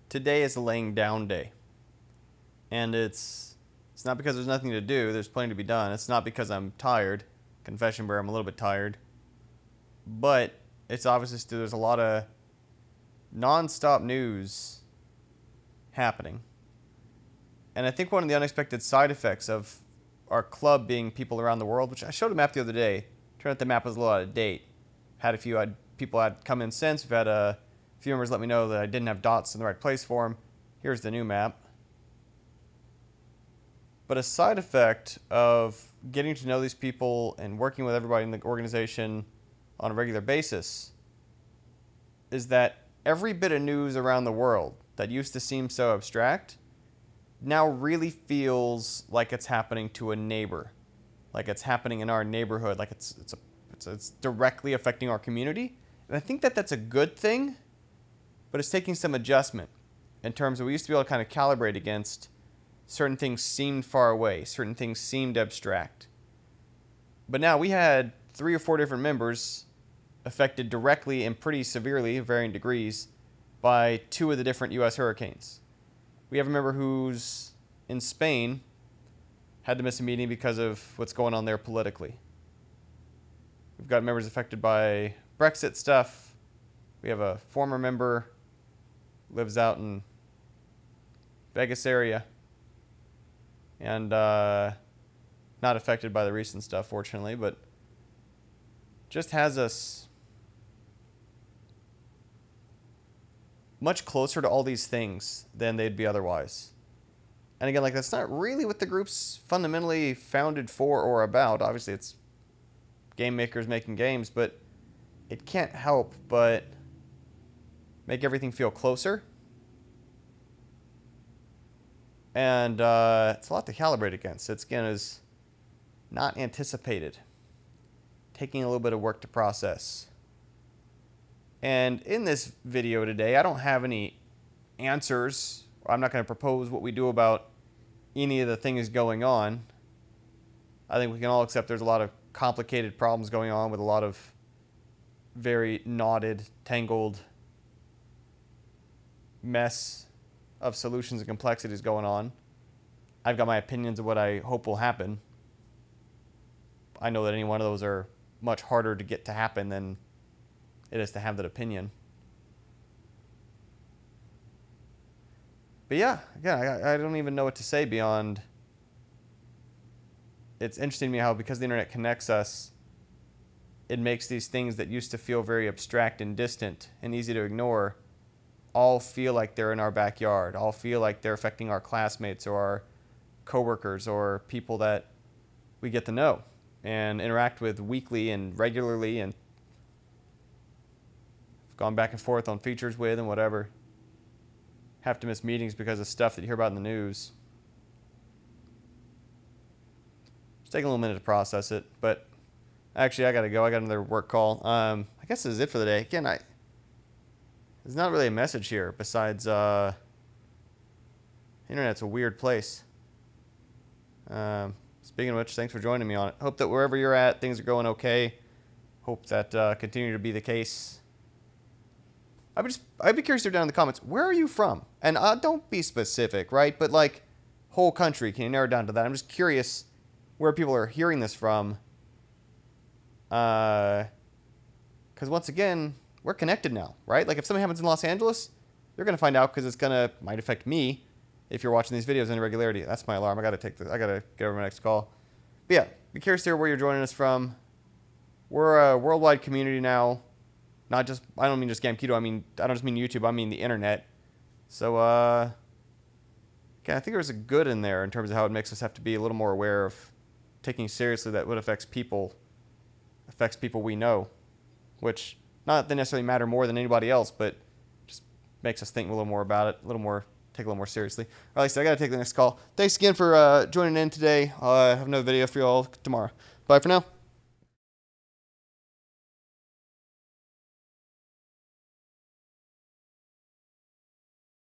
today is a laying down day. And it's not because there's nothing to do. There's plenty to be done. It's not because I'm tired. Confession where I'm a little bit tired. But it's obviously there's a lot of non-stop news happening. And I think one of the unexpected side effects of our club being people around the world, which I showed a map the other day. Turned out the map was a little out of date. Had a few people had come in since. We've had a few members let me know that I didn't have dots in the right place for them. Here's the new map. But a side effect of getting to know these people and working with everybody in the organization on a regular basis is that every bit of news around the world that used to seem so abstract now really feels like it's happening to a neighbor, like it's happening in our neighborhood, like it's directly affecting our community. And I think that that's a good thing, but it's taking some adjustment in terms of we used to be able to kind of calibrate against certain things seemed far away, certain things seemed abstract. But now we had 3 or 4 different members affected directly and pretty severely, varying degrees, by 2 of the different U.S. hurricanes. We have a member who's in Spain, had to miss a meeting because of what's going on there politically. We've got members affected by Brexit stuff. We have a former member lives out in Vegas area and not affected by the recent stuff, fortunately, but just has us much closer to all these things than they'd be otherwise. And again, like, that's not really what the group's fundamentally founded for or about. Obviously, it's game makers making games, but it can't help but make everything feel closer. And it's a lot to calibrate against. It's, again, is not anticipated. Taking a little bit of work to process. And in this video today, I don't have any answers. I'm not going to propose what we do about any of the things going on. I think we can all accept there's a lot of complicated problems going on with a lot of very knotted, tangled mess of solutions and complexities going on. I've got my opinions of what I hope will happen. I know that any one of those are much harder to get to happen than it is to have that opinion. But yeah, again, I don't even know what to say beyond it's interesting to me how because the internet connects us, it makes these things that used to feel very abstract and distant and easy to ignore all feel like they're in our backyard, all feel like they're affecting our classmates or our coworkers or people that we get to know and interact with weekly and regularly and gone back and forth on features with and whatever. Have to miss meetings because of stuff that you hear about in the news. It's taking a little minute to process it, but actually I gotta go. I got another work call. I guess this is it for the day. Again, there's not really a message here besides internet's a weird place. Speaking of which, thanks for joining me on it. Hope that wherever you're at, things are going okay. Hope that continue to be the case. I'd be curious to hear down in the comments, where are you from? And don't be specific, right? But like, whole country, can you narrow it down to that? I'm just curious where people are hearing this from. Because once again, we're connected now, right? Like if something happens in Los Angeles, you're going to find out because might affect me if you're watching these videos in irregularity. That's my alarm. I got to get over my next call. But yeah, be curious to hear where you're joining us from. We're a worldwide community now. Not just, I don't mean just Gamketo, I don't just mean YouTube, I mean the internet. So, okay, I think there's a good in there in terms of how it makes us have to be a little more aware of taking seriously that what affects people we know, which not that they necessarily matter more than anybody else, but just makes us think a little more about it, take it a little more seriously. All right, so I got to take the next call. Thanks again for joining in today. I have another video for you all tomorrow. Bye for now.